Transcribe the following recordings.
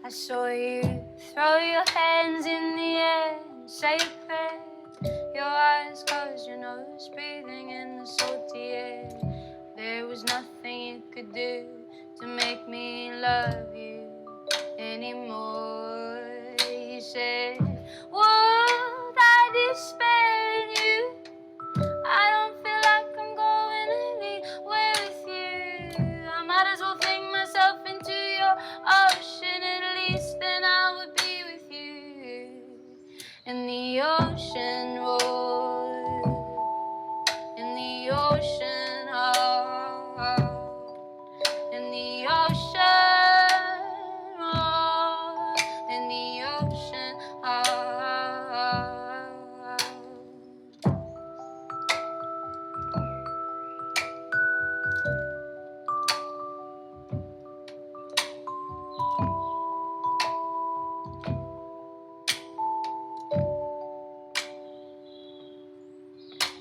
I saw you throw your hands in the air and say a prayer. Your eyes closed, your nose breathing in the salty air. There was nothing you could do to make me love you anymore. You said, would I despair in you? I don't feel like I'm going anywhere with you. I might as well fling myself into your ocean. At least then I would be with you. And the ocean roared, and the ocean howled, and the ocean roared, and the ocean howled.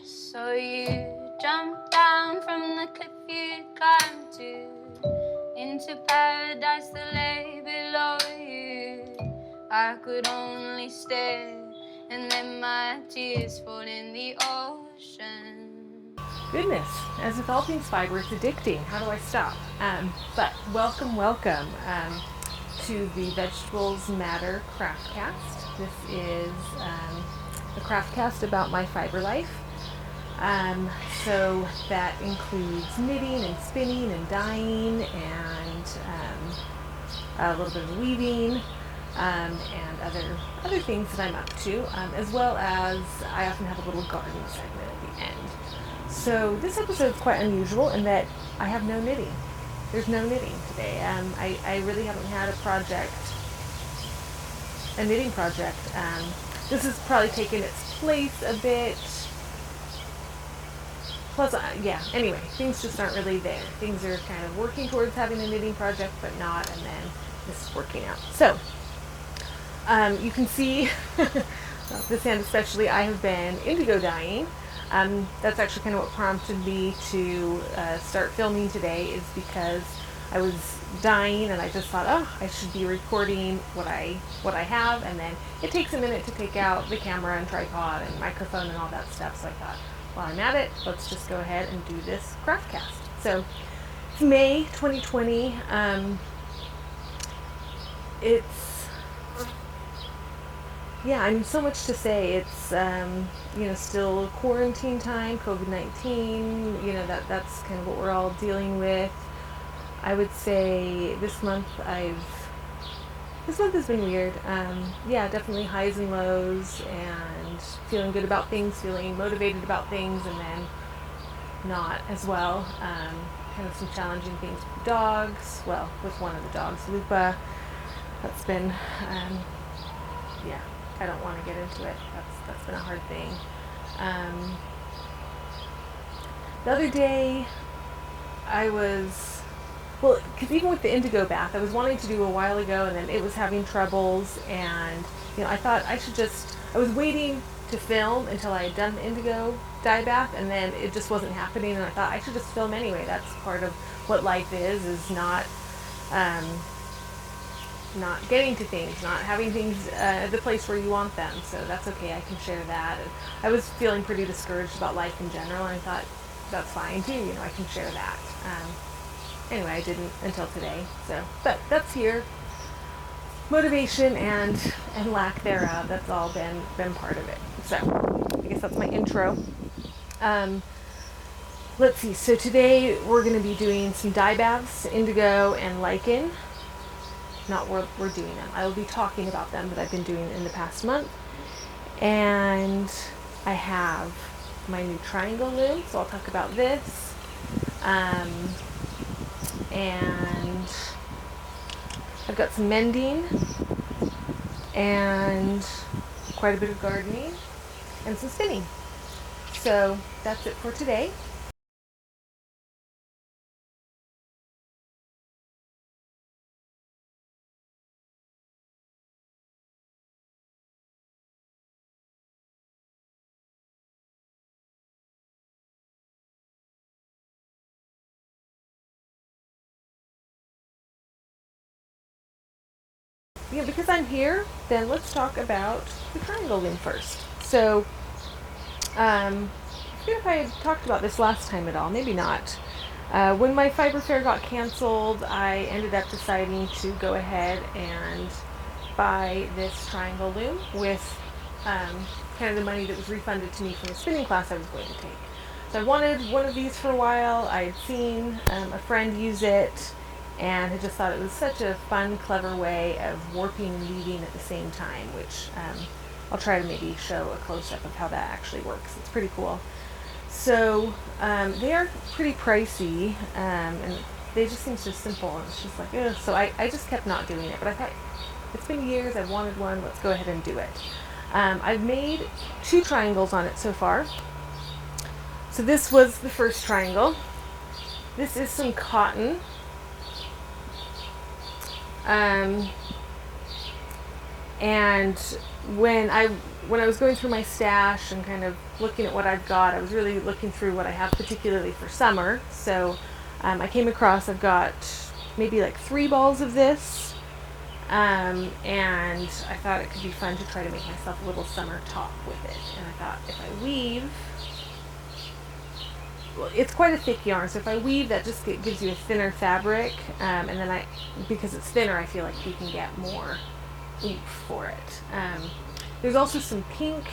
So you jumped down from the cliff you climbed to, into paradise that lay below you. I could only stare and let my tears fall in the ocean. Goodness, as with all things fiber, it's addicting. How do I stop? But welcome to the Vegetables Matter Craftcast. This is a craftcast about my fiber life. So that includes knitting and spinning and dyeing and a little bit of weaving and other things that I'm up to, as well as I often have a little garden segment at the end. So this episode is quite unusual in that I have no knitting. There's no knitting today. I really haven't had a knitting project. This has probably taken its place a bit. Plus, anyway, things just aren't really there. Things are kind of working towards having a knitting project, but not, and then this is working out. So, you can see, this hand especially, I have been indigo dyeing. That's actually kind of what prompted me to start filming today, is because I was dyeing and I just thought, I should be recording what I have, and then it takes a minute to take out the camera and tripod and microphone and all that stuff, so I thought, while I'm at it, let's just go ahead and do this craftcast. So it's May 2020. So much to say. It's still quarantine time, COVID-19. That's kind of what we're all dealing with. I would say this month has been weird. Definitely highs and lows, and feeling good about things, feeling motivated about things, and then not as well. Kind of some challenging things with the dogs. Well, with one of the dogs, Lupa. That's been, I don't want to get into it. That's been a hard thing. The other day, because even with the indigo bath, I was wanting to do a while ago, and then it was having troubles, and I thought I was waiting to film until I had done the indigo dye bath, and then it just wasn't happening, and I thought I should just film anyway. That's part of what life is not getting to things, not having things at the place where you want them, so that's okay, I can share that. And I was feeling pretty discouraged about life in general, and I thought that's fine too, I can share that. Anyway, I didn't until today. But that's here. Motivation and lack thereof. That's all been part of it. So I guess that's my intro. Let's see. So today we're going to be doing some dye baths, indigo and lichen. Not we're doing them. I will be talking about them that I've been doing in the past month. And I have my new triangle loom, so I'll talk about this. And I've got some mending and quite a bit of gardening and some spinning. So that's it for today. because I'm here, then let's talk about the triangle loom first. So, I forget if I had talked about this last time at all. Maybe not. When my fiber fair got canceled, I ended up deciding to go ahead and buy this triangle loom with kind of the money that was refunded to me from a spinning class I was going to take. So I wanted one of these for a while. I had seen a friend use it and had just thought it was such a fun, clever way of warping and weaving at the same time, which I'll try to maybe show a close-up of how that actually works. It's pretty cool. So they are pretty pricey, and they just seem so simple, and it's just like, ugh. So I just kept not doing it, but I thought, it's been years, I've wanted one, let's go ahead and do it. I've made 2 triangles on it so far. So this was the first triangle. This is some cotton. And when I was going through my stash and kind of looking at what I've got, I was really looking through what I have particularly for summer. So I came across, I've got maybe like 3 balls of this. And I thought it could be fun to try to make myself a little summer top with it. And I thought if I weave, well, it's quite a thick yarn, so if I weave, that just gives you a thinner fabric, and then because it's thinner, I feel like you can get more oomph for it. There's also some pink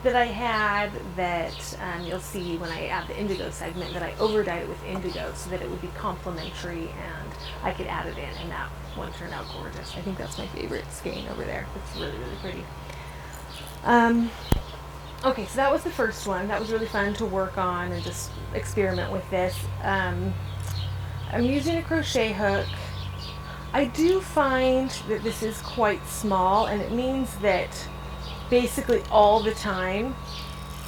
that I had that you'll see when I add the indigo segment, that I overdyed it with indigo so that it would be complementary and I could add it in, and that one turned out gorgeous. I think that's my favorite skein over there. It's really, really pretty. Okay, so that was the first one. That was really fun to work on and just experiment with this. I'm using a crochet hook. I do find that this is quite small, and it means that basically all the time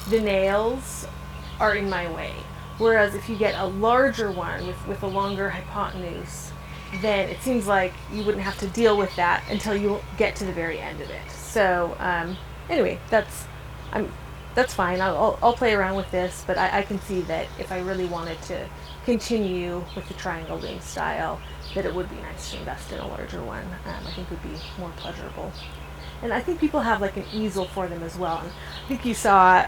the nails are in my way. Whereas if you get a larger one with a longer hypotenuse, then it seems like you wouldn't have to deal with that until you get to the very end of it. So anyway, that's fine. I'll play around with this, but I can see that if I really wanted to continue with the triangle loom style, that it would be nice to invest in a larger one. I think would be more pleasurable. And I think people have like an easel for them as well. And I think you saw,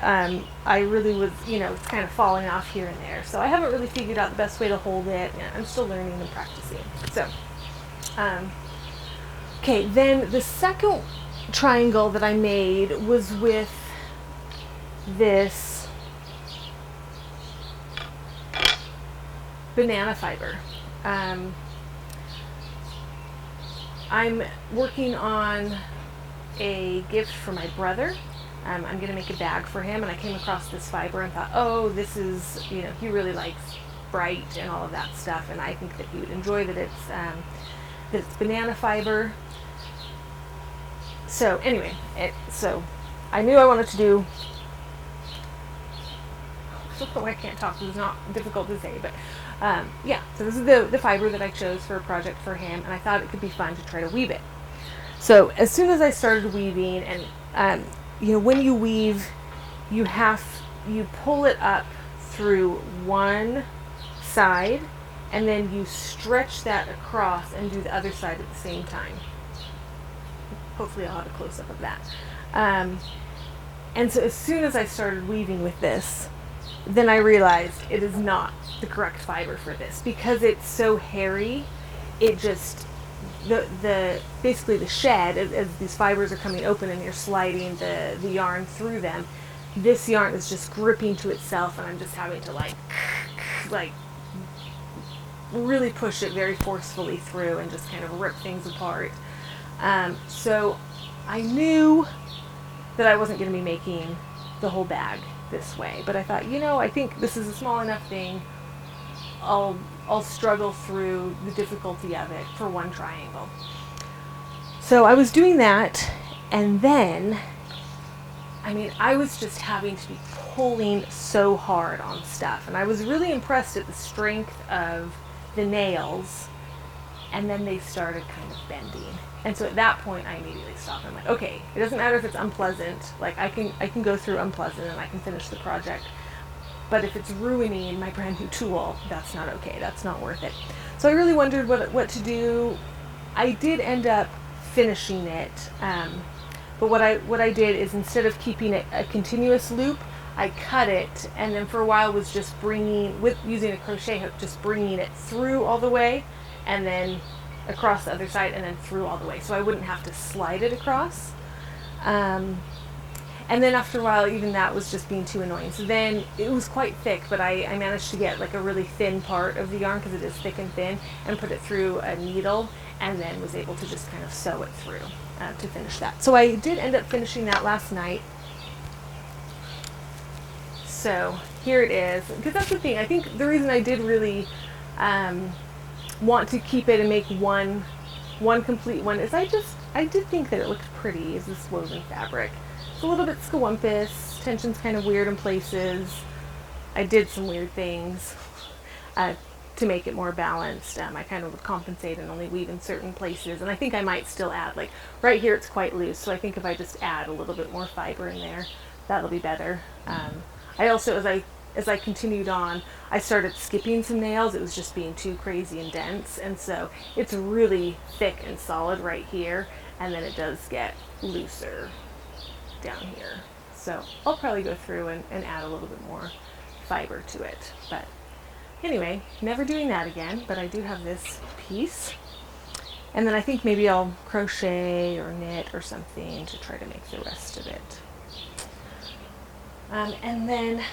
I really was, it's kind of falling off here and there. So I haven't really figured out the best way to hold it. I'm still learning and practicing. So, okay, then the second triangle that I made was with this banana fiber. I'm working on a gift for my brother. I'm going to make a bag for him, and I came across this fiber and thought, oh, this is, he really likes bright and all of that stuff, and I think that he would enjoy that it's banana fiber. So anyway, so I knew I wanted to do, I can't talk, this is not difficult to say, but yeah, so this is the fiber that I chose for a project for him, and I thought it could be fun to try to weave it. So as soon as I started weaving, and when you weave, you pull it up through one side, and then you stretch that across and do the other side at the same time. Hopefully I'll have a close-up of that. And so as soon as I started weaving with this, then I realized it is not the correct fiber for this, because it's so hairy. It just, basically the shed, as these fibers are coming open and you're sliding the yarn through them, this yarn is just gripping to itself, and I'm just having to like really push it very forcefully through and just kind of rip things apart. So I knew that I wasn't going to be making the whole bag this way, but I thought, I think this is a small enough thing. I'll struggle through the difficulty of it for one triangle. So I was doing that, and then, I was just having to be pulling so hard on stuff, and I was really impressed at the strength of the nails, and then they started kind of bending. And so at that point, I immediately stopped. I'm like, okay, it doesn't matter if it's unpleasant. Like, I can go through unpleasant and I can finish the project. But if it's ruining my brand new tool, that's not okay. That's not worth it. So I really wondered what to do. I did end up finishing it. But what I did is, instead of keeping it a continuous loop, I cut it, and then for a while was just using a crochet hook, just bringing it through all the way, and then across the other side, and then through all the way, so I wouldn't have to slide it across. And then after a while, even that was just being too annoying. So then it was quite thick, but I managed to get like a really thin part of the yarn, because it is thick and thin, and put it through a needle, and then was able to just kind of sew it through to finish that. So I did end up finishing that last night. So here it is, because that's the thing. I think the reason I did really want to keep it and make one complete one is I did think that it looked pretty as this woven fabric. It's a little bit scawampus, tension's kind of weird in places. I did some weird things to make it more balanced. I kind of would compensate and only weave in certain places, and I think I might still add, like right here it's quite loose, so I think if I just add a little bit more fiber in there, that'll be better. I also, as I continued on, I started skipping some nails. It was just being too crazy and dense, and so it's really thick and solid right here, and then it does get looser down here. So I'll probably go through and add a little bit more fiber to it. But anyway, never doing that again, but I do have this piece. And then I think maybe I'll crochet or knit or something to try to make the rest of it. And then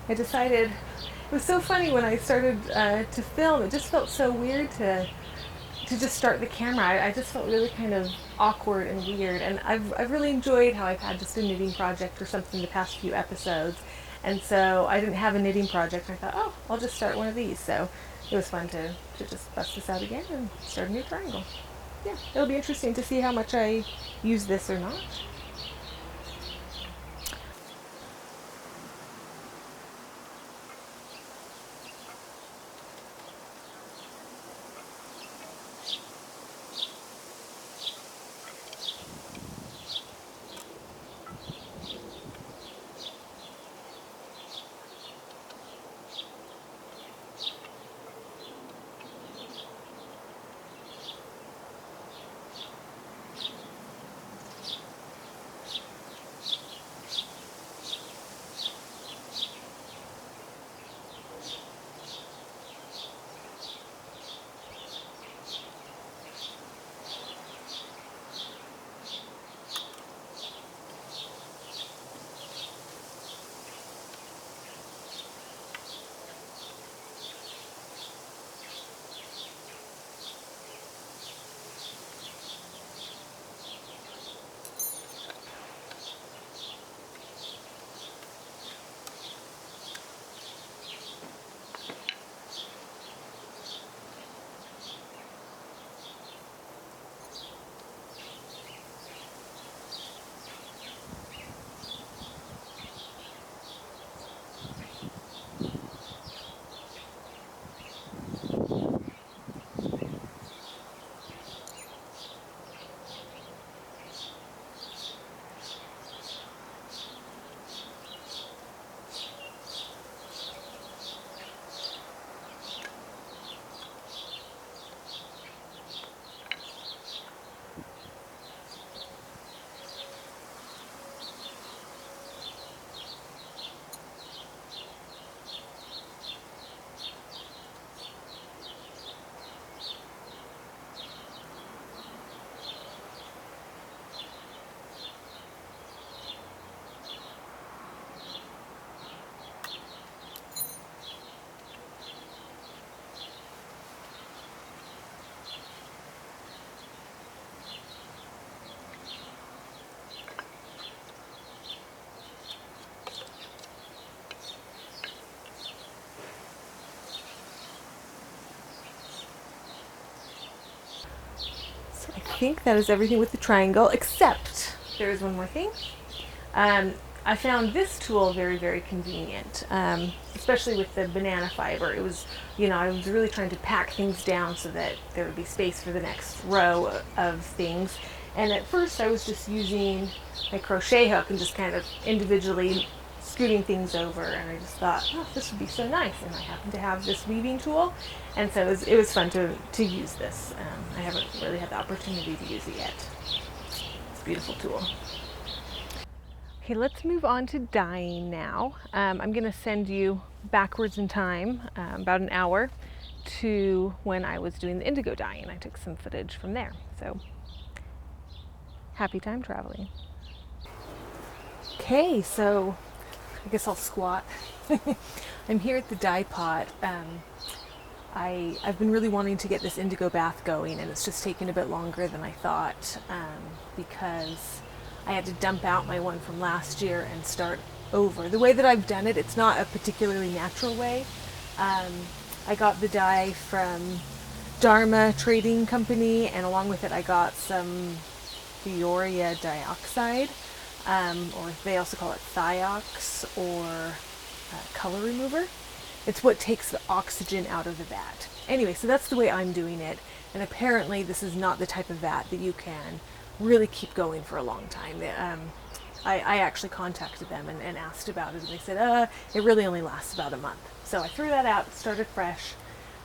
I decided, it was so funny when I started to film, it just felt so weird to just start the camera. I just felt really kind of awkward and weird, and I've really enjoyed how I've had just a knitting project or something the past few episodes, and so I didn't have a knitting project. I thought, oh, I'll just start one of these. So it was fun to just bust this out again and start a new triangle. Yeah, it'll be interesting to see how much I use this or not. I think that is everything with the triangle, except there is one more thing. I found this tool very, very convenient, especially with the banana fiber. It was, I was really trying to pack things down so that there would be space for the next row of things. And at first I was just using my crochet hook and just kind of individually scooting things over, and I just thought, oh, this would be so nice. And I happen to have this weaving tool, and so it was fun to use this. I haven't really had the opportunity to use it yet. It's a beautiful tool. Okay, let's move on to dyeing now. I'm going to send you backwards in time, about an hour, to when I was doing the indigo dyeing. I took some footage from there. So, happy time traveling. Okay, so I guess I'll squat. I'm here at the dye pot. I've been really wanting to get this indigo bath going, and it's just taken a bit longer than I thought, because I had to dump out my one from last year and start over. The way that I've done it, it's not a particularly natural way. I got the dye from Dharma Trading Company, and along with it I got some Peoria dioxide, or they also call it thiox, or color remover. It's what takes the oxygen out of the vat. Anyway, so that's the way I'm doing it, and apparently this is not the type of vat that you can really keep going for a long time. I actually contacted them and asked about it, and they said, it really only lasts about a month. So I threw that out, started fresh.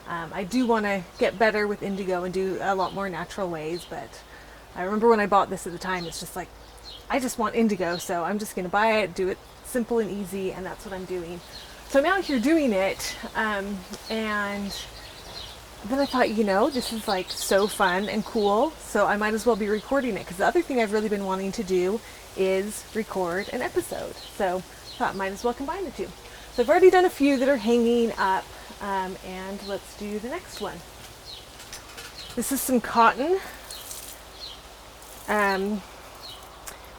I do want to get better with indigo and do a lot more natural ways, but I remember when I bought this at the time, it's just like, I just want indigo, so I'm just going to buy it, do it simple and easy, and that's what I'm doing. So I'm out here doing it, and then I thought, this is like so fun and cool, so I might as well be recording it, because the other thing I've really been wanting to do is record an episode. So I thought I might as well combine the two. So I've already done a few that are hanging up, and let's do the next one. This is some cotton.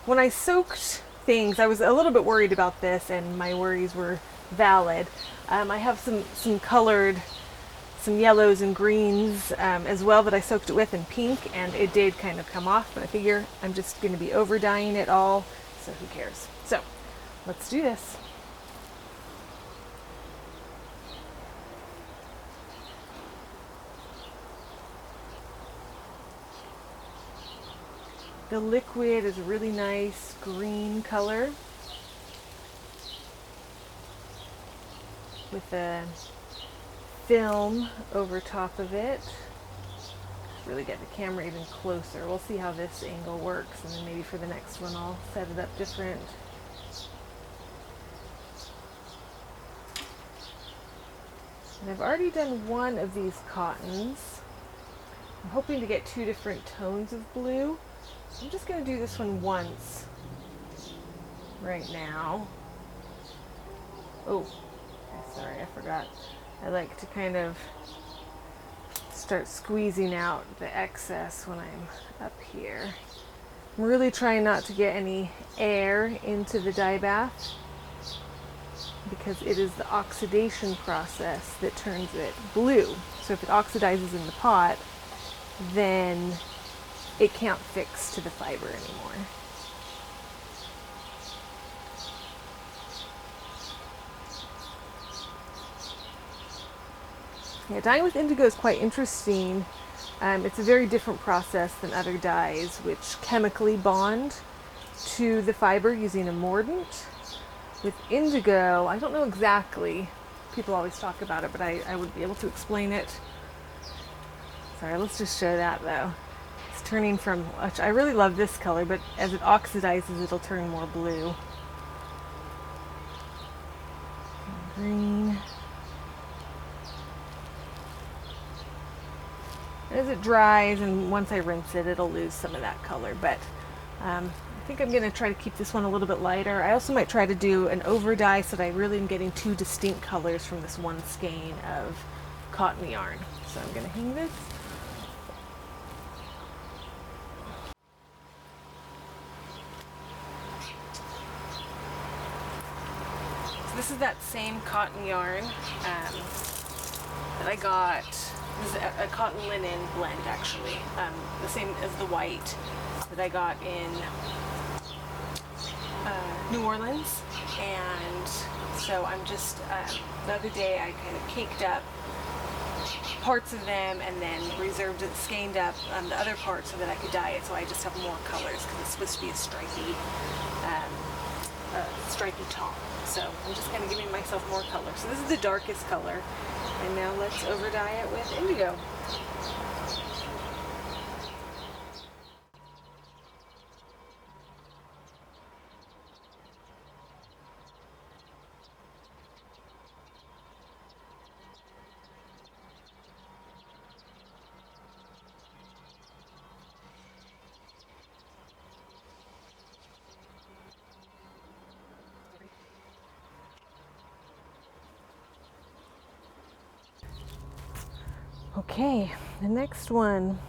When I soaked things, I was a little bit worried about this, and my worries were valid. I have some colored, some yellows and greens as well that I soaked it with, in pink, and it did kind of come off, but I figure I'm just going to be over dyeing it all, so who cares. So let's do this. The liquid is a really nice green color with a film over top of it. Really get the camera even closer. We'll see how this angle works, and then maybe for the next one I'll set it up different. And I've already done one of these cottons. I'm hoping to get 2 different tones of blue. I'm just going to do this one once right now. Oh, okay, sorry, I forgot. I like to kind of start squeezing out the excess when I'm up here. I'm really trying not to get any air into the dye bath, because it is the oxidation process that turns it blue. So if it oxidizes in the pot, then it can't fix to the fiber anymore. Yeah, dyeing with indigo is quite interesting. It's a very different process than other dyes, which chemically bond to the fiber using a mordant. With indigo, I don't know exactly. People always talk about it, but I wouldn't be able to explain it. Sorry, let's just show that though. It's turning from, I really love this color, but as it oxidizes, it'll turn more blue. Green. As it dries, and once I rinse it, it'll lose some of that color, but I think I'm going to try to keep this one a little bit lighter. I also might try to do an over dye so that I really am getting 2 distinct colors from this one skein of cotton yarn. So I'm going to hang this. So this is that same cotton yarn that I got. This is a cotton linen blend, actually, the same as the white that I got in New Orleans. And so I'm just, the other day I kind of caked up parts of them and then reserved it, skeined up the other parts so that I could dye it, so I just have more colors, because it's supposed to be a stripy stripy top. So I'm just kind of giving myself more color. So this is the darkest color. And now let's over dye it with indigo. Okay, the next one,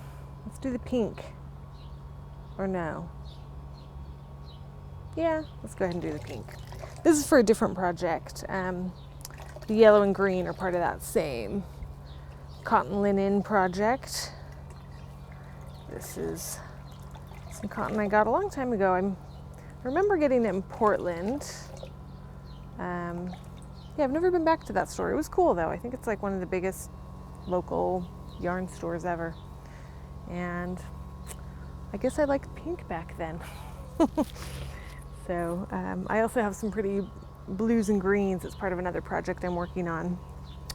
let's do the pink, or no? Yeah, let's go ahead and do the pink. This is for a different project. The yellow and green are part of that same cotton linen project. This is some cotton I got a long time ago. I remember getting it in Portland. Yeah, I've never been back to that store. It was cool though. I think it's like one of the biggest local yarn stores ever. And I guess I liked pink back then. So I also have some pretty blues and greens. It's part of another project I'm working on.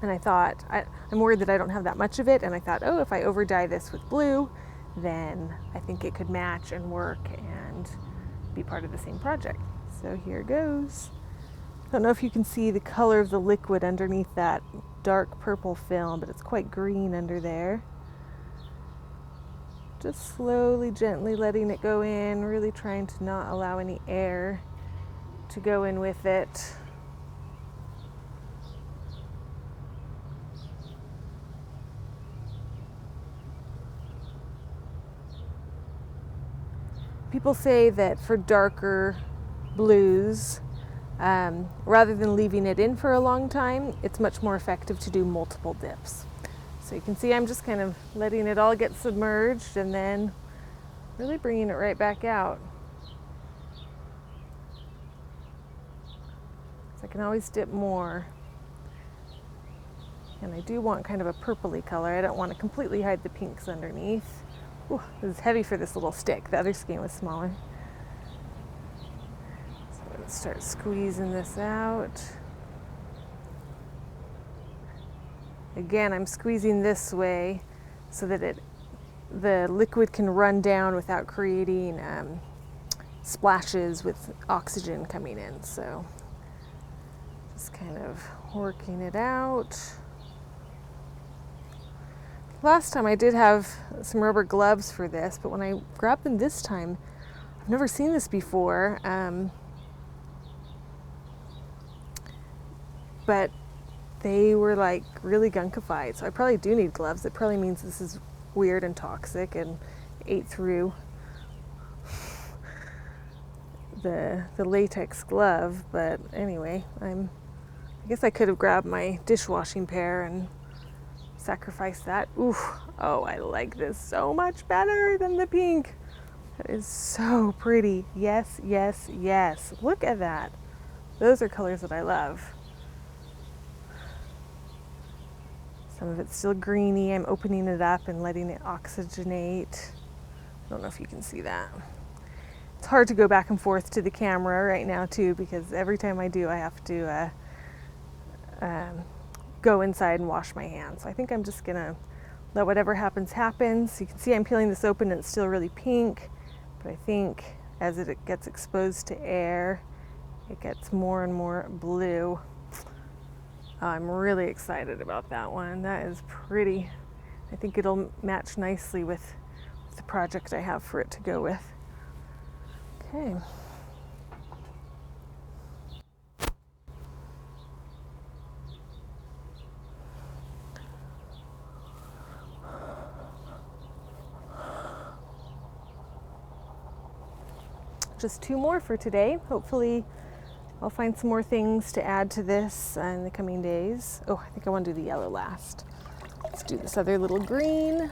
And I thought, I'm worried that I don't have that much of it. And I thought, oh, if I over dye this with blue, then I think it could match and work and be part of the same project. So here goes. I don't know if you can see the color of the liquid underneath that dark purple film, but it's quite green under there. Just slowly, gently letting it go in, really trying to not allow any air to go in with it. People say that for darker blues, rather than leaving it in for a long time, it's much more effective to do multiple dips. So you can see I'm just kind of letting it all get submerged and then really bringing it right back out. So I can always dip more. And I do want kind of a purpley color. I don't want to completely hide the pinks underneath. Ooh, this is heavy for this little stick. The other skein was smaller. So let's start squeezing this out. Again, I'm squeezing this way so that the liquid can run down without creating splashes with oxygen coming in. So just kind of working it out. Last time I did have some rubber gloves for this, but when I grabbed them this time, I've never seen this before. But they were like really gunkified, so I probably do need gloves. It probably means this is weird and toxic and ate through the latex glove. But anyway, I guess I could have grabbed my dishwashing pair and sacrificed that. Ooh, oh, I like this so much better than the pink. That is so pretty. Yes, yes, yes. Look at that. Those are colors that I love. Some of it's still greeny. I'm opening it up and letting it oxygenate. I don't know if you can see that. It's hard to go back and forth to the camera right now too, because every time I do, I have to go inside and wash my hands. So I think I'm just gonna let whatever happens happen. So you can see I'm peeling this open and it's still really pink, but I think as it gets exposed to air, it gets more and more blue. I'm really excited about that one. That is pretty. I think it'll match nicely with the project I have for it to go with. Okay. Just 2 more for today. Hopefully I'll find some more things to add to this in the coming days. Oh, I think I want to do the yellow last. Let's do this other little green.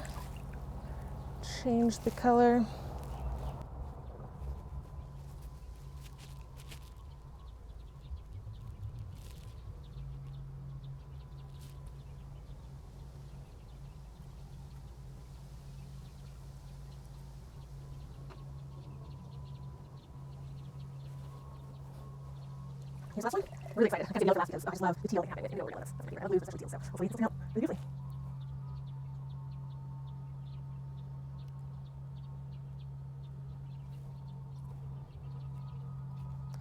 Change the color. Here's the last one. Really excited. I can't say no for last because I just love the teal they have in it. And really love this. That's my favorite. I love blues, especially teal. So hopefully this will turn out really beautifully.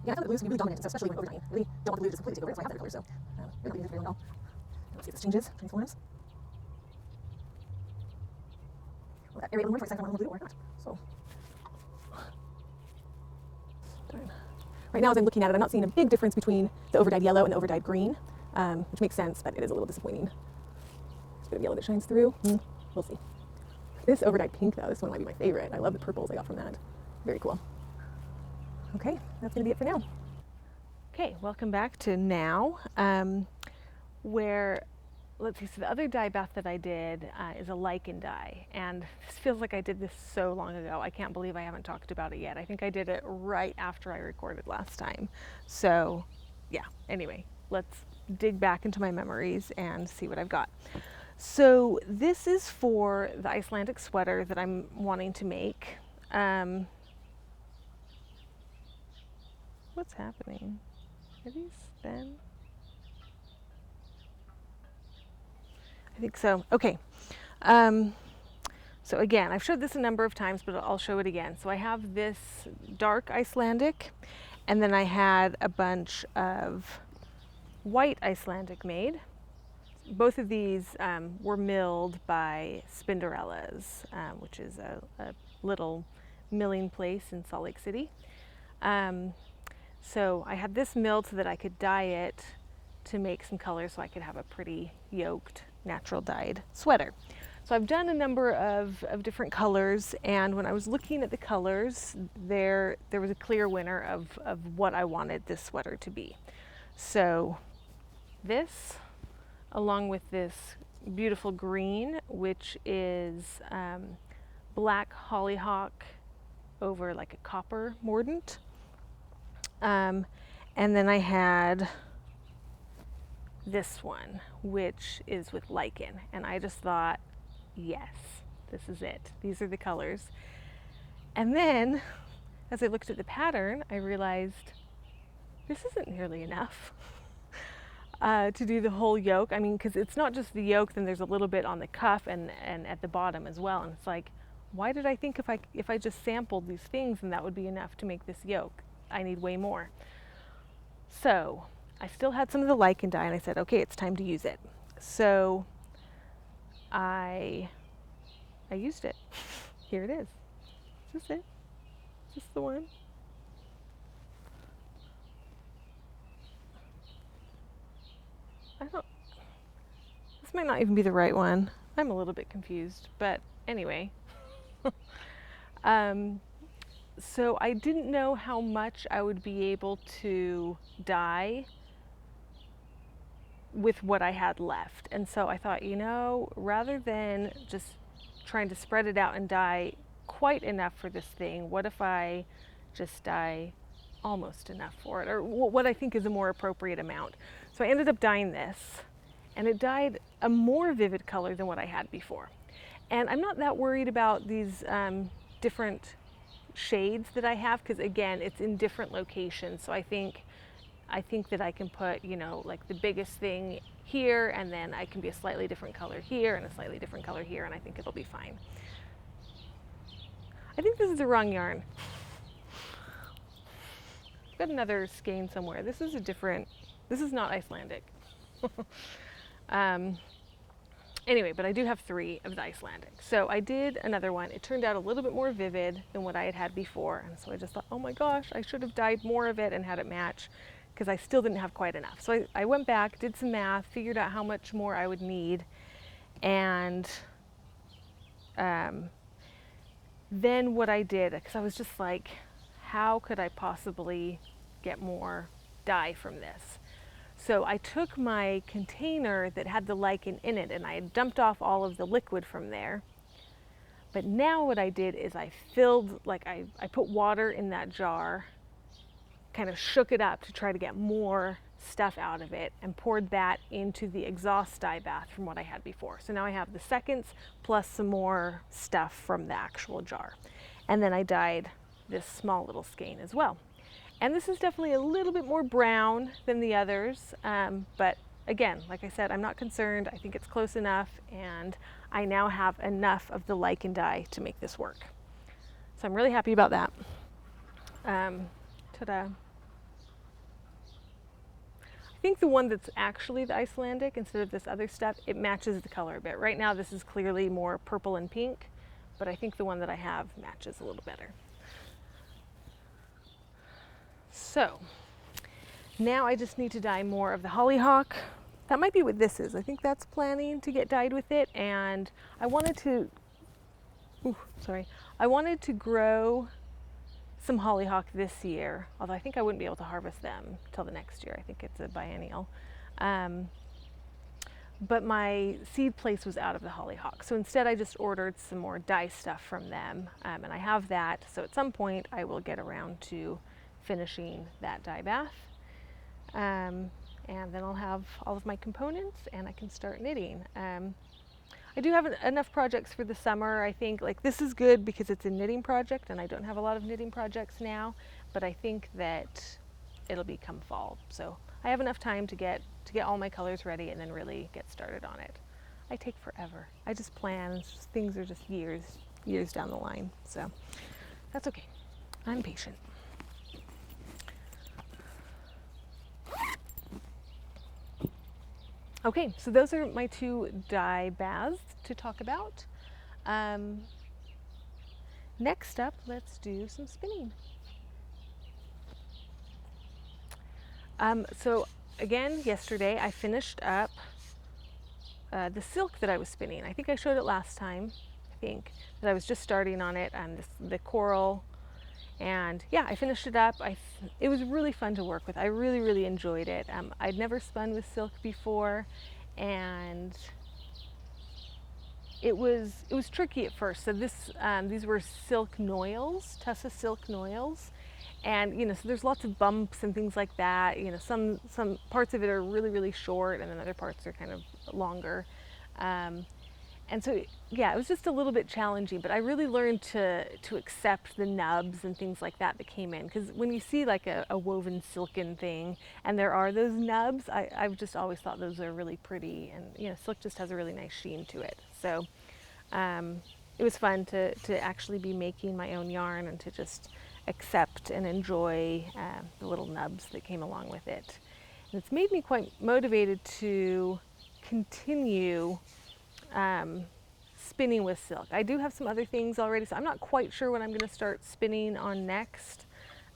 Yeah, I found that blues can be really dominant, so especially when over dyeing. I really don't want the blue to just completely take over it, so I have that color. So really not using this very long at all. Let's see if this changes. Transforms. Well, that area a little more before I decide if I want to do it or not. So. Darn. Right now, as I'm looking at it, I'm not seeing a big difference between the overdyed yellow and the overdyed green, which makes sense, but it is a little disappointing. There's a bit of yellow that shines through. We'll see. This overdyed pink, though, this one might be my favorite. I love the purples I got from that. Very cool. Okay, that's going to be it for now. Okay, welcome back to now, where, let's see, so the other dye bath that I did is a lichen dye, and this feels like I did this so long ago. I can't believe I haven't talked about it yet. I think I did it right after I recorded last time. So yeah, anyway, let's dig back into my memories and see what I've got. So this is for the Icelandic sweater that I'm wanting to make. What's happening? Are these thin? I think so. Okay. So again, I've showed this a number of times, but I'll show it again. So I have this dark Icelandic, and then I had a bunch of white Icelandic made. Both of these were milled by Spinderella's, which is a little milling place in Salt Lake City. So I had this milled so that I could dye it to make some colors so I could have a pretty yoked, natural dyed sweater. So I've done a number of different colors, and when I was looking at the colors, there was a clear winner of what I wanted this sweater to be. So this, along with this beautiful green, which is black hollyhock over like a copper mordant. And then I had this one, which is with lichen, and I just thought, yes, this is it. These are the colors. And then, as I looked at the pattern, I realized this isn't nearly enough to do the whole yoke. I mean, because it's not just the yoke, then there's a little bit on the cuff and at the bottom as well. And it's like, why did I think if I just sampled these things, then that would be enough to make this yoke? I need way more. So I still had some of the lichen dye, and I said, okay, it's time to use it. So I used it. Here it is. Is this it? Is this the one? This might not even be the right one. I'm a little bit confused, but anyway. So I didn't know how much I would be able to dye with what I had left. And so I thought, you know, rather than just trying to spread it out and dye quite enough for this thing, what if I just dye almost enough for it, or what I think is a more appropriate amount. So I ended up dyeing this, and it dyed a more vivid color than what I had before. And I'm not that worried about these different shades that I have, because again, it's in different locations. So I think that I can put, you know, like the biggest thing here, and then I can be a slightly different color here and a slightly different color here, and I think it'll be fine. I think this is the wrong yarn. I've got another skein somewhere. This is not Icelandic. Anyway, but I do have 3 of the Icelandic. So I did another one. It turned out a little bit more vivid than what I had had before. And so I just thought, oh my gosh, I should have dyed more of it and had it match, because I still didn't have quite enough. So I went back, did some math, figured out how much more I would need. And then what I did, because I was just like, how could I possibly get more dye from this? So I took my container that had the lichen in it, and I had dumped off all of the liquid from there. But now what I did is I filled, like I put water in that jar, kind of shook it up to try to get more stuff out of it, and poured that into the exhaust dye bath from what I had before. So now I have the seconds plus some more stuff from the actual jar. And then I dyed this small little skein as well. And this is definitely a little bit more brown than the others, but again, like I said, I'm not concerned. I think it's close enough, and I now have enough of the lichen dye to make this work. So I'm really happy about that. Ta-da. I think the one that's actually the Icelandic instead of this other stuff, it matches the color a bit. Right now this is clearly more purple and pink, but I think the one that I have matches a little better. So now I just need to dye more of the hollyhock. That might be what this is. I think that's planning to get dyed with it, and I wanted to grow some hollyhock this year, although I think I wouldn't be able to harvest them till the next year. I think it's a biennial. But my seed place was out of the hollyhock, so instead I just ordered some more dye stuff from them, and I have that, so at some point I will get around to finishing that dye bath, and then I'll have all of my components and I can start knitting. I do have enough projects for the summer. I think like this is good because it's a knitting project and I don't have a lot of knitting projects now, but I think that it'll become fall. So I have enough time to get all my colors ready and then really get started on it. I take forever. I just plan, things are just years down the line. So that's okay. I'm patient. Okay, so those are my two dye baths to talk about. Next up, let's do some spinning. So again, yesterday I finished up the silk that I was spinning. I think I showed it last time, that I was just starting on it, and the coral. And yeah, I finished it up. It was really fun to work with. I really enjoyed it. I'd never spun with silk before, and it was tricky at first. So these were silk noils, Tussa silk noils, and so there's lots of bumps and things like that. Some parts of it are really short, and then other parts are kind of longer. And so, yeah, it was just a little bit challenging, but I really learned to accept the nubs and things like that came in. Because when you see like a woven silken thing and there are those nubs, I've just always thought those are really pretty, and silk just has a really nice sheen to it. So it was fun to actually be making my own yarn and to just accept and enjoy the little nubs that came along with it. And it's made me quite motivated to continue spinning with silk. I do have some other things already, so I'm not quite sure what I'm going to start spinning on next,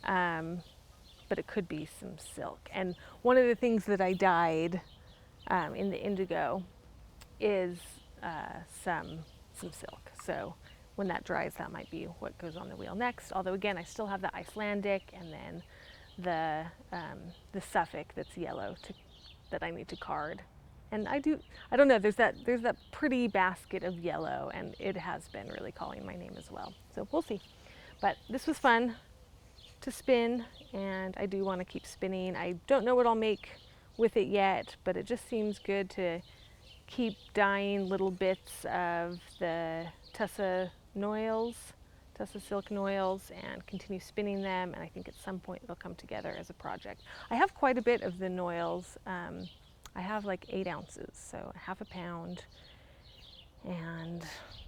but it could be some silk. And one of the things that I dyed in the Indigo is some silk. So when that dries, that might be what goes on the wheel next. Although again, I still have the Icelandic and then the Suffolk that's yellow that I need to card. And I don't know, there's that pretty basket of yellow, and it has been really calling my name as well. So we'll see. But this was fun to spin, and I do want to keep spinning. I don't know what I'll make with it yet, but it just seems good to keep dyeing little bits of the Tussa silk noils, and continue spinning them, and I think at some point they'll come together as a project. I have quite a bit of the noils. I have like 8 ounces, so half a pound, and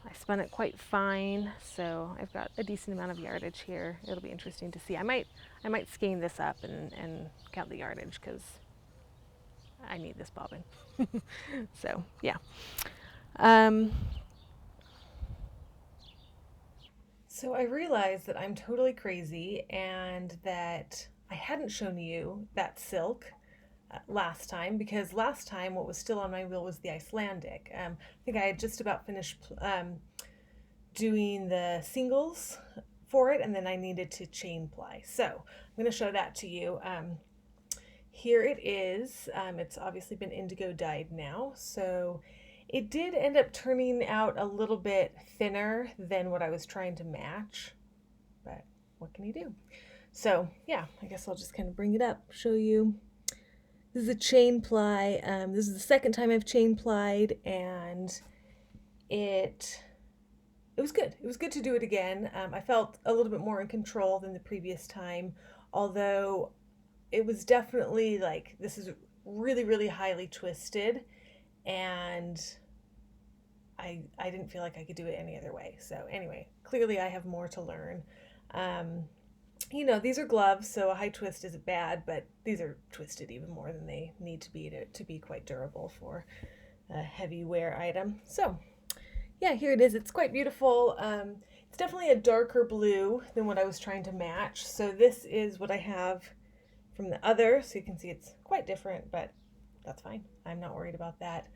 I spun it quite fine, so I've got a decent amount of yardage here. It'll be interesting to see. I might skein this up and count the yardage, because I need this bobbin. So yeah. So I realized that I'm totally crazy and that I hadn't shown you that silk last time, because last time what was still on my wheel was the Icelandic. I think I had just about finished doing the singles for it, and then I needed to chain ply. So I'm going to show that to you. Here it is. It's obviously been indigo dyed now, so it did end up turning out a little bit thinner than what I was trying to match, but what can you do? So yeah, I guess I'll just kind of bring it up, show you. This is a chain ply. This is the second time I've chain plied, and it was good. It was good to do it again. I felt a little bit more in control than the previous time, although it was definitely like, this is really, really highly twisted, and I didn't feel like I could do it any other way. So anyway, clearly I have more to learn. You know, these are gloves, so a high twist isn't bad, but these are twisted even more than they need to be quite durable for a heavy wear item. So yeah, here it is. It's quite beautiful. It's definitely a darker blue than what I was trying to match. So this is what I have from the other. So you can see it's quite different, but that's fine. I'm not worried about that.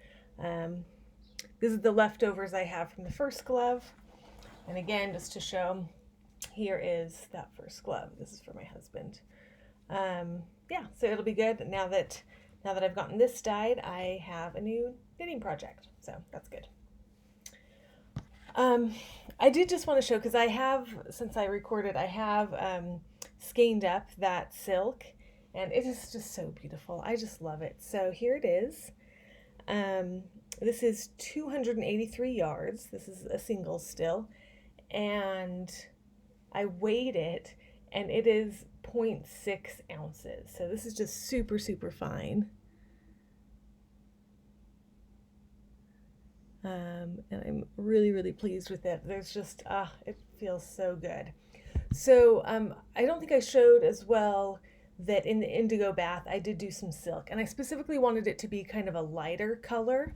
This is the leftovers I have from the first glove. And again, just to show, here is that first glove. This is for my husband. Yeah, so it'll be good. Now that I've gotten this dyed, I have a new knitting project. So that's good. I did just want to show, because I have, since I recorded, I have skeined up that silk, and it is just so beautiful. I just love it. So here it is. This is 283 yards. This is a single still, and I weighed it, and it is 0.6 ounces. So this is just super, super fine. And I'm really, really pleased with it. There's just, it feels so good. So I don't think I showed as well that in the indigo bath, I did do some silk, and I specifically wanted it to be kind of a lighter color,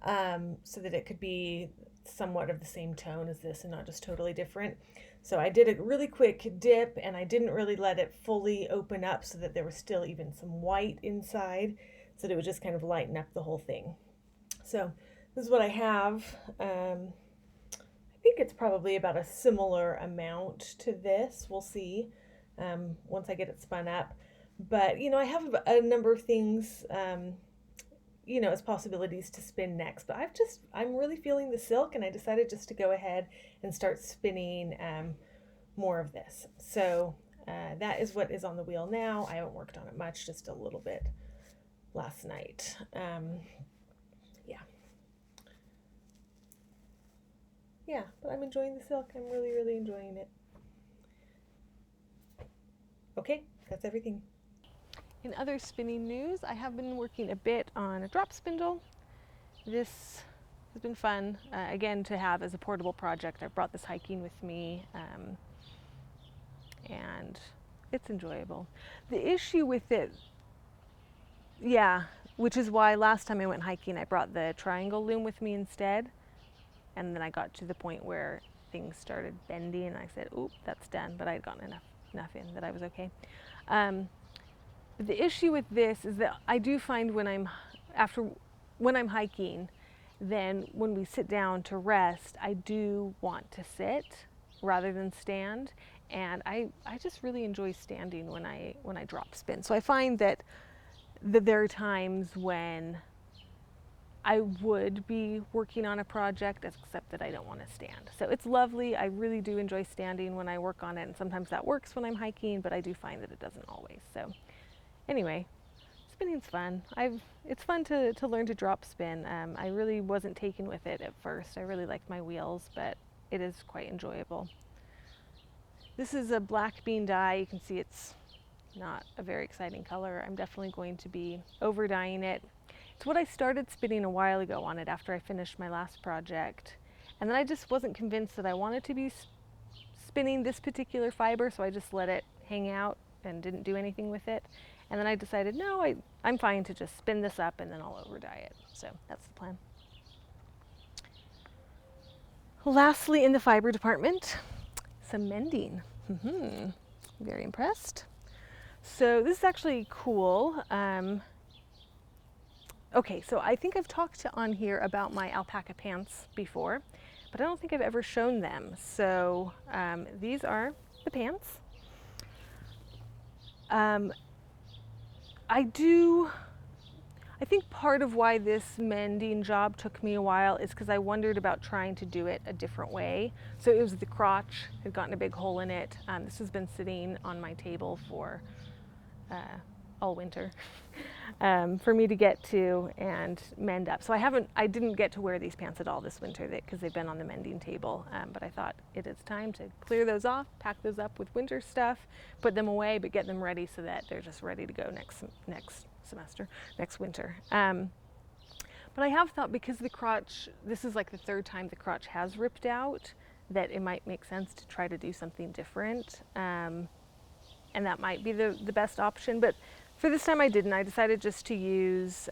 so that it could be somewhat of the same tone as this and not just totally different. So I did a really quick dip, and I didn't really let it fully open up so that there was still even some white inside, so that it would just kind of lighten up the whole thing. So this is what I have. I think it's probably about a similar amount to this. We'll see once I get it spun up. But, you know, I have a number of things, you know, as possibilities to spin next. But I'm really feeling the silk, and I decided just to go ahead and start spinning more of this. So that is what is on the wheel now. I haven't worked on it much, just a little bit last night. Yeah, but I'm enjoying the silk. I'm really, really enjoying it. Okay, that's everything. In other spinning news, I have been working a bit on a drop spindle. This has been fun, again, to have as a portable project. I brought this hiking with me, and it's enjoyable. The issue with it, yeah, which is why last time I went hiking, I brought the triangle loom with me instead. And then I got to the point where things started bending, and I said, oop, that's done. But I had gotten enough in that I was okay. But the issue with this is that I do find when I'm hiking, then when we sit down to rest, I do want to sit rather than stand. And I just really enjoy standing when I drop spin. So I find that there are times when I would be working on a project, except that I don't want to stand. So it's lovely. I really do enjoy standing when I work on it, and sometimes that works when I'm hiking, but I do find that it doesn't always. So anyway, spinning's fun. It's fun to learn to drop spin. I really wasn't taken with it at first. I really liked my wheels, but it is quite enjoyable. This is a black bean dye. You can see it's not a very exciting color. I'm definitely going to be over dyeing it. It's what I started spinning a while ago on it after I finished my last project. And then I just wasn't convinced that I wanted to be spinning this particular fiber, so I just let it hang out and didn't do anything with it. And then I decided, no, I'm fine to just spin this up and then I'll over dye it. So that's the plan. Lastly, in the fiber department, some mending. Very impressed. So this is actually cool. Okay, so I think I've talked on here about my alpaca pants before, but I don't think I've ever shown them. So these are the pants. I think part of why this mending job took me a while is because I wondered about trying to do it a different way. So it was the crotch had gotten a big hole in it. This has been sitting on my table for all winter for me to get to and mend up. So I didn't get to wear these pants at all this winter because they've been on the mending table. But I thought it is time to clear those off, pack those up with winter stuff, put them away, but get them ready so that they're just ready to go next winter. But I have thought, because the crotch, this is like the third time the crotch has ripped out, that it might make sense to try to do something different. And that might be the best option. But for this time I didn't. I decided just to use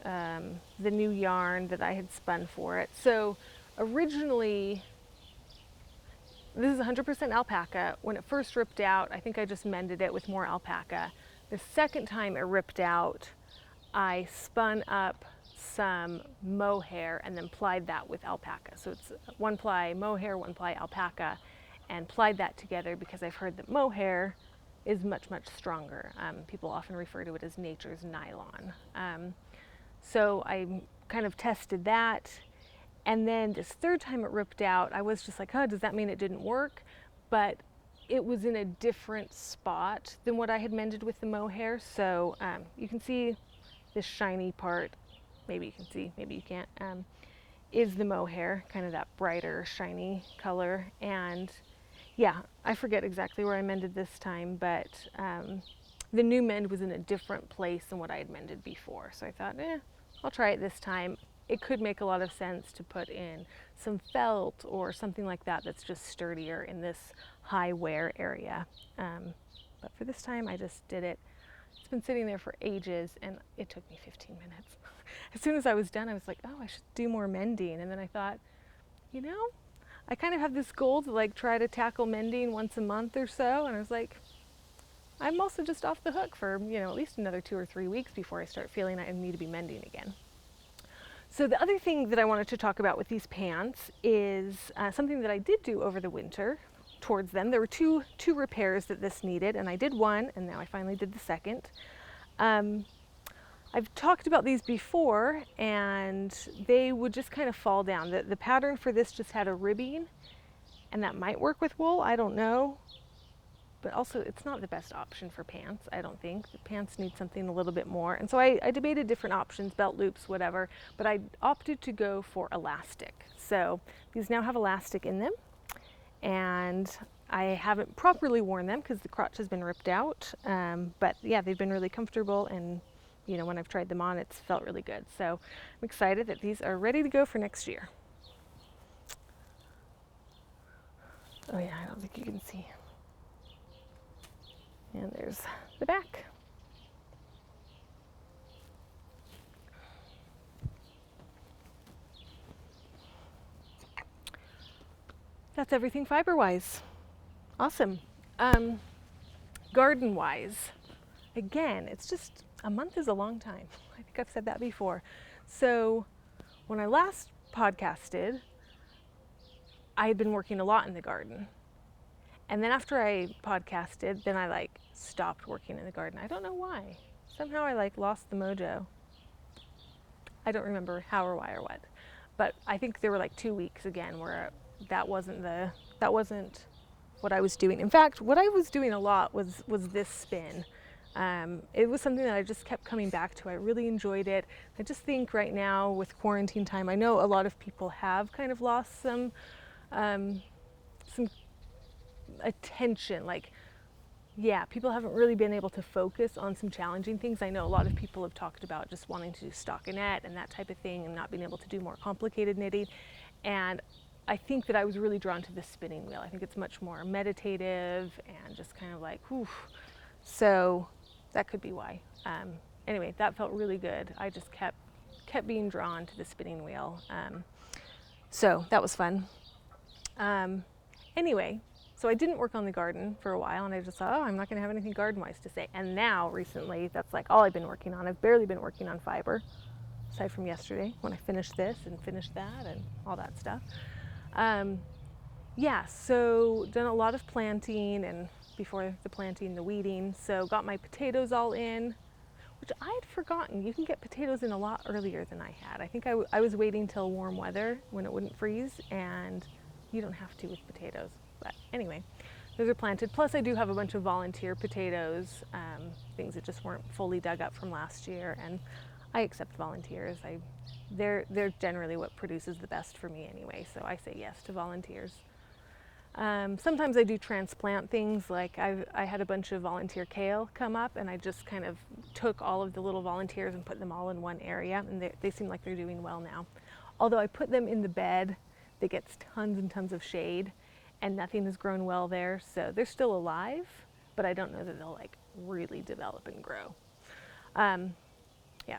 the new yarn that I had spun for it. So originally, this is 100% alpaca. When it first ripped out, I think I just mended it with more alpaca. The second time it ripped out, I spun up some mohair and then plied that with alpaca. So it's one ply mohair, one ply alpaca, and plied that together because I've heard that mohair is much, much stronger. People often refer to it as nature's nylon. So I kind of tested that. And then this third time it ripped out, I was just like, oh, does that mean it didn't work? But it was in a different spot than what I had mended with the mohair. So you can see this shiny part, maybe you can see, maybe you can't, is the mohair, kind of that brighter, shiny color. And yeah, I forget exactly where I mended this time, but the new mend was in a different place than what I had mended before. So I thought, I'll try it this time. It could make a lot of sense to put in some felt or something like that that's just sturdier in this high wear area. But for this time, I just did it. It's been sitting there for ages, and it took me 15 minutes. As soon as I was done, I was like, oh, I should do more mending. And then I thought, I kind of have this goal to like try to tackle mending once a month or so. And I was like, I'm also just off the hook for, at least another 2 or 3 weeks before I start feeling I need to be mending again. So the other thing that I wanted to talk about with these pants is something that I did do over the winter towards them. There were two repairs that this needed, and I did one, and now I finally did the second. I've talked about these before, and they would just kind of fall down. The pattern for this just had a ribbing, and that might work with wool, I don't know. But also, it's not the best option for pants, I don't think. The pants need something a little bit more. And so I debated different options, belt loops, whatever, but I opted to go for elastic. So these now have elastic in them, and I haven't properly worn them because the crotch has been ripped out. But yeah, they've been really comfortable, and when I've tried them on, it's felt really good. So I'm excited that these are ready to go for next year. Oh yeah, I don't think you can see. And there's the back. That's everything fiber-wise. Awesome. Garden-wise, again, it's just, a month is a long time. I think I've said that before. So when I last podcasted, I had been working a lot in the garden. And then after I podcasted, then I stopped working in the garden. I don't know why. Somehow I lost the mojo. I don't remember how or why or what. But I think there were 2 weeks again where that wasn't what I was doing. In fact, what I was doing a lot was this spin. It was something that I just kept coming back to. I really enjoyed it. I just think right now with quarantine time, I know a lot of people have kind of lost some attention. People haven't really been able to focus on some challenging things. I know a lot of people have talked about just wanting to do stockinette and that type of thing and not being able to do more complicated knitting. And I think that I was really drawn to the spinning wheel. I think it's much more meditative and just kind of whew. So that could be why. Anyway, that felt really good. I just kept being drawn to the spinning wheel. So that was fun. Anyway, so I didn't work on the garden for a while, and I just thought, I'm not going to have anything garden-wise to say. And now, recently, that's all I've been working on. I've barely been working on fiber, aside from yesterday when I finished this and finished that and all that stuff. So done a lot of planting, and before the planting, the weeding. So got my potatoes all in, which I had forgotten. You can get potatoes in a lot earlier than I had. I think I was waiting till warm weather when it wouldn't freeze, and you don't have to with potatoes. But anyway, those are planted. Plus I do have a bunch of volunteer potatoes, things that just weren't fully dug up from last year, and I accept volunteers. They're generally what produces the best for me anyway, so I say yes to volunteers. Sometimes I do transplant things, like I had a bunch of volunteer kale come up, and I just kind of took all of the little volunteers and put them all in one area, and they seem like they're doing well now. Although I put them in the bed that gets tons and tons of shade, and nothing has grown well there, so they're still alive, but I don't know that they'll like really develop and grow. Yeah,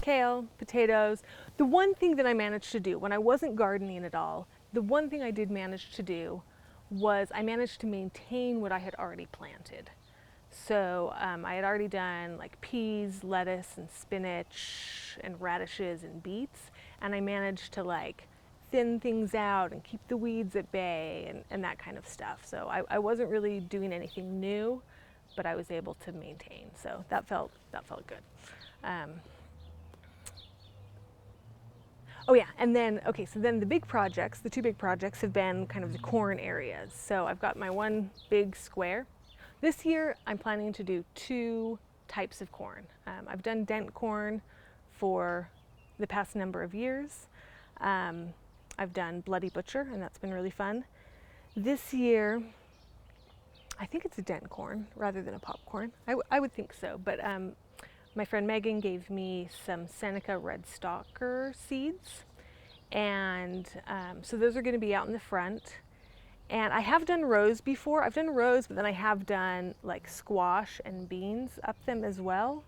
kale, potatoes. The one thing that I managed to do when I wasn't gardening at all, the one thing I did manage to do was I managed to maintain what I had already planted. So I had already done like peas, lettuce, and spinach, and radishes and beets, and I managed to like thin things out and keep the weeds at bay and that kind of stuff. So I wasn't really doing anything new, but I was able to maintain. So that felt good. Oh yeah, and then, okay, so then the two big projects have been kind of the corn areas. So I've got my one big square. This year I'm planning to do 2 types of corn. I've done dent corn for the past number of years. I've done Bloody Butcher, and that's been really fun. This year, I think it's a dent corn rather than a popcorn. I would think so, but my friend Megan gave me some Seneca Red Stalker seeds, and so those are going to be out in the front. And I have done rows before. I've done rows, but then I have done like squash and beans up them as well.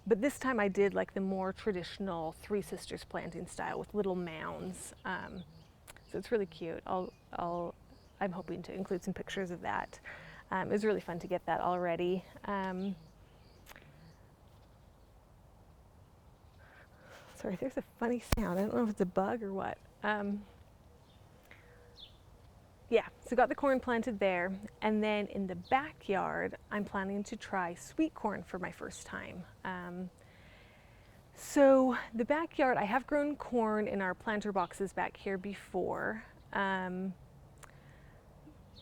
But this time I did like the more traditional Three Sisters planting style with little mounds. So it's really cute. I'm hoping to include some pictures of that. It was really fun to get that all ready. Sorry, there's a funny sound. I don't know if it's a bug or what. Yeah, so got the corn planted there, and then in the backyard, I'm planning to try sweet corn for my first time. So the backyard, I have grown corn in our planter boxes back here before,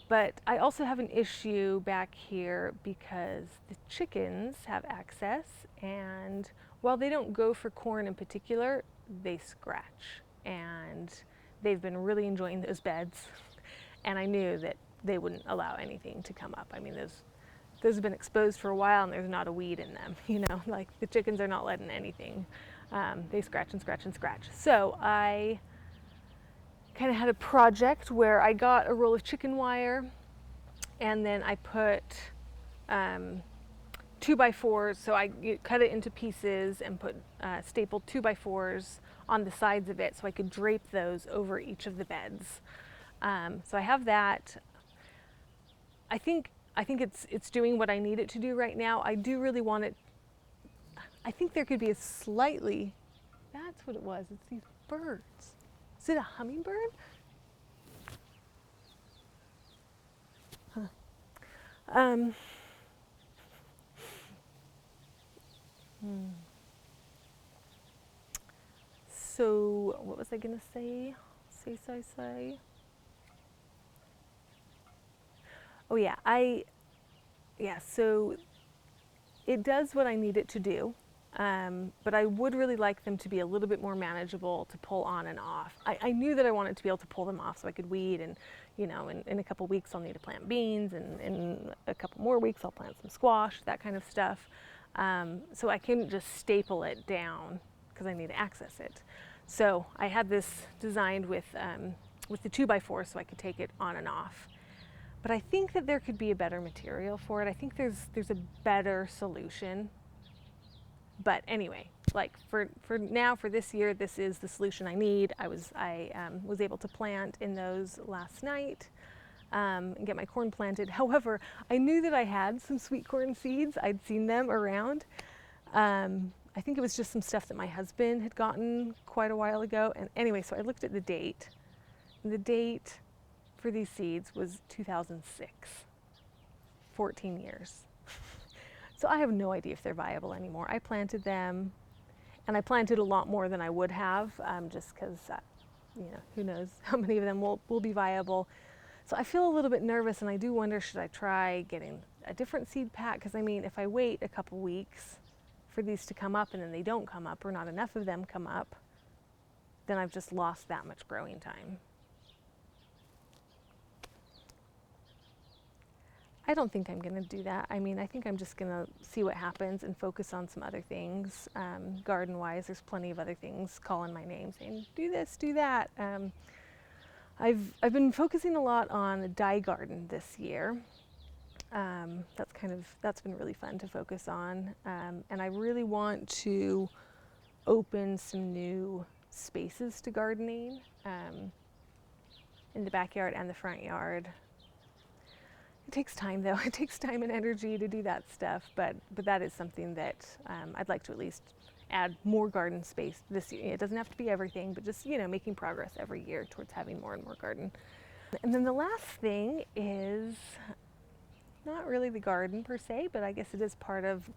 but I also have an issue back here because the chickens have access, and while they don't go for corn in particular, they scratch, and they've been really enjoying those beds. And I knew that they wouldn't allow anything to come up. I mean, those have been exposed for a while, and there's not a weed in them, you know, like the chickens are not letting anything. They scratch and scratch and scratch. So I kind of had a project where I got a roll of chicken wire, and then I put 2x4s, so I cut it into pieces and put stapled 2x4s on the sides of it so I could drape those over each of the beds. So I have that. I think it's doing what I need it to do right now. I do really want it. I think there could be a slightly, that's what it was. It's these birds. Is it a hummingbird? Huh. So what was I gonna say? Say. Oh yeah, so it does what I need it to do, but I would really like them to be a little bit more manageable to pull on and off. I knew that I wanted to be able to pull them off so I could weed, and you know, in a couple weeks I'll need to plant beans, and in a couple more weeks I'll plant some squash, that kind of stuff. So I couldn't just staple it down because I need to access it. So I had this designed with the 2x4 so I could take it on and off. But I think that there could be a better material for it. I think there's a better solution. But anyway, like for now, for this year, this is the solution I need. I was able to plant in those last night and get my corn planted. However, I knew that I had some sweet corn seeds. I'd seen them around. I think it was just some stuff that my husband had gotten quite a while ago. And anyway, so I looked at the date. And the date for these seeds was 2006, 14 years. So I have no idea if they're viable anymore. I planted them, and I planted a lot more than I would have, just because, you know, who knows how many of them will be viable. So I feel a little bit nervous, and I do wonder, should I try getting a different seed pack? Because I mean, if I wait a couple weeks for these to come up and then they don't come up, or not enough of them come up, then I've just lost that much growing time. I don't think I'm going to do that. I mean, I think I'm just going to see what happens and focus on some other things. Garden-wise, there's plenty of other things calling my name, saying, do this, do that. I've been focusing a lot on a dye garden this year. That's been really fun to focus on. And I really want to open some new spaces to gardening in the backyard and the front yard. It takes time though. It takes time and energy to do that stuff, but that is something that I'd like to at least add more garden space this year. It doesn't have to be everything, but just, making progress every year towards having more and more garden. And then the last thing is not really the garden per se, but I guess it is part of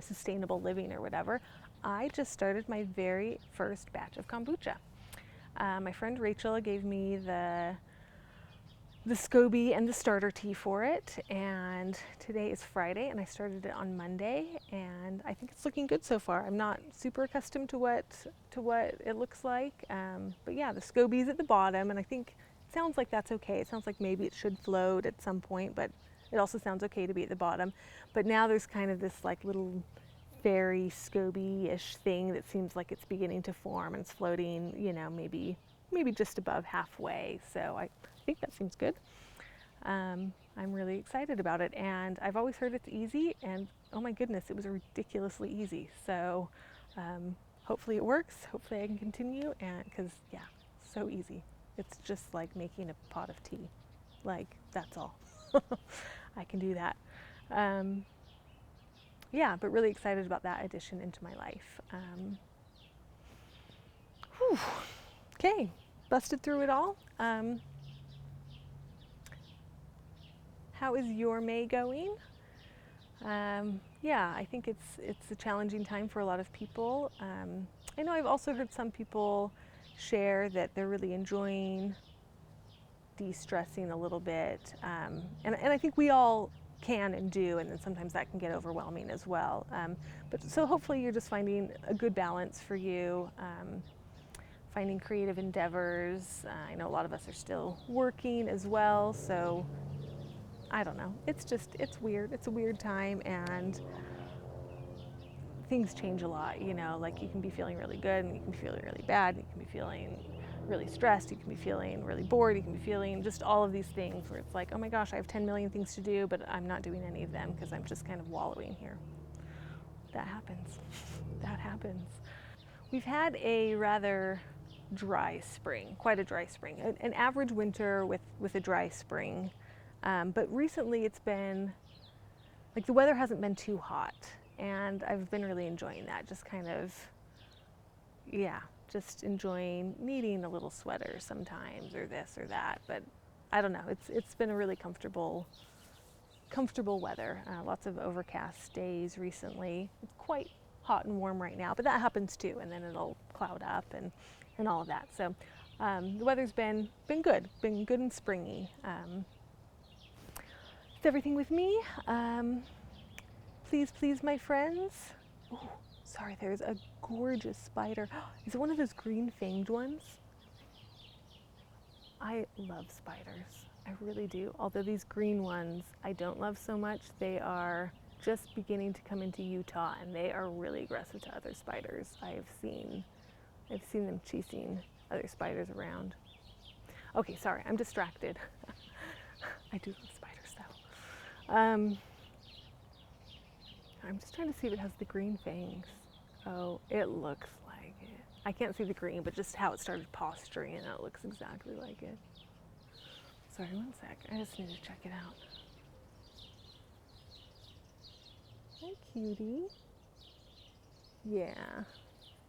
sustainable living or whatever. I just started my very first batch of kombucha. My friend Rachel gave me the SCOBY and the starter tea for it, and today is Friday and I started it on Monday, and I think it's looking good so far. I'm not super accustomed to what it looks like, but yeah, the SCOBY's at the bottom, and I think it sounds like that's okay. It sounds like maybe it should float at some point, but it also sounds okay to be at the bottom. But now there's kind of this little fairy SCOBY-ish thing that seems like it's beginning to form, and it's floating, maybe just above halfway. So I think that seems good. I'm really excited about it, and I've always heard it's easy, and oh my goodness, it was ridiculously easy. So hopefully it works. Hopefully I can continue, and because so easy. It's just like making a pot of tea. That's all. I can do that. But really excited about that addition into my life. Okay, busted through it all. How is your May going? I think it's a challenging time for a lot of people. I know I've also heard some people share that they're really enjoying de-stressing a little bit, and I think we all can and do, and then sometimes that can get overwhelming as well. But so hopefully you're just finding a good balance for you, finding creative endeavors. I know a lot of us are still working as well, so I don't know. It's weird. It's a weird time, and things change a lot, you can be feeling really good, and you can be feeling really bad, and you can be feeling really stressed, you can be feeling really bored, you can be feeling just all of these things where it's like, oh my gosh, I have 10 million things to do, but I'm not doing any of them because I'm just kind of wallowing here. That happens. That happens. We've had a rather dry spring, quite a dry spring, an average winter with a dry spring. But recently it's been, the weather hasn't been too hot, and I've been really enjoying that. Just kind of, just enjoying needing a little sweater sometimes, or this or that. But I don't know, it's been a really comfortable weather. Lots of overcast days recently. It's quite hot and warm right now, but that happens too, and then it'll cloud up and all of that. So the weather's been good and springy. That's everything with me. Please, my friends. Oh, sorry, there's a gorgeous spider. Is it one of those green fanged ones? I love spiders. I really do. Although these green ones I don't love so much. They are just beginning to come into Utah, and they are really aggressive to other spiders. I've seen them chasing other spiders around. Okay, sorry, I'm distracted. I do love spiders though. I'm just trying to see if it has the green fangs. Oh, it looks like it. I can't see the green, but just how it started posturing, and it looks exactly like it. Sorry, one sec. I just need to check it out. Hi, cutie. Yeah,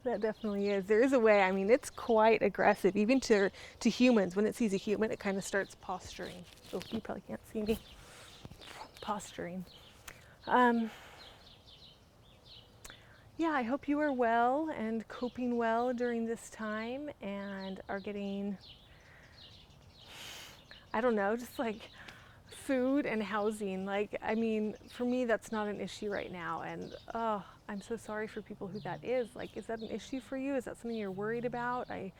that definitely is. There is a way. I mean, it's quite aggressive, even to humans. When it sees a human, it kind of starts posturing. Oh, you probably can't see me. Posturing. Yeah, I hope you are well and coping well during this time, and are getting I don't know, just like food and housing. Like, I mean, for me, that's not an issue right now. And oh, I'm so sorry for people who that is. Like, is that an issue for you? Is that something you're worried about? I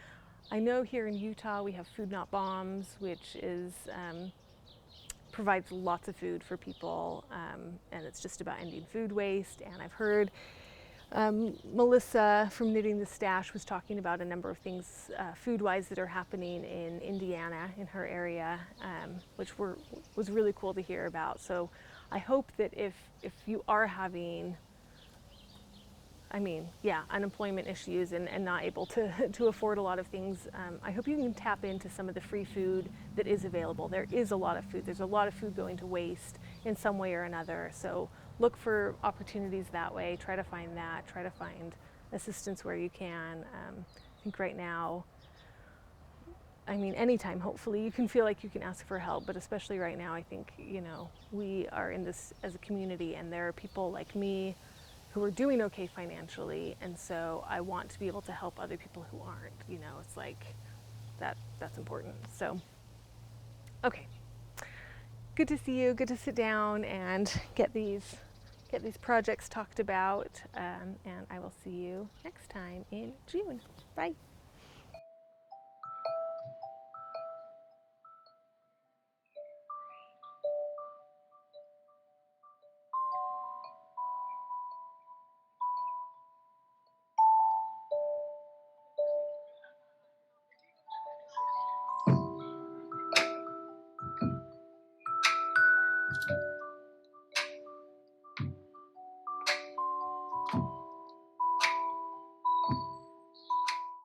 know here in Utah we have Food Not Bombs, which is provides lots of food for people, and it's just about ending food waste. And I've heard Melissa from Knitting the Stash was talking about a number of things food-wise that are happening in Indiana, in her area, which was really cool to hear about. So I hope that if you are having, I mean, yeah, unemployment issues and not able to afford a lot of things, I hope you can tap into some of the free food that is available. There is a lot of food. There's a lot of food going to waste in some way or another. So look for opportunities that way. Try to find that. Try to find assistance where you can. I think right now, I mean, anytime, hopefully, you can feel like you can ask for help, but especially right now, I think, you know, we are in this as a community, and there are people like me who are doing okay financially, and so I want to be able to help other people who aren't. You know, it's like that's important. So, okay, good to see you. Good to sit down and get these projects talked about, and I will see you next time in June. Bye.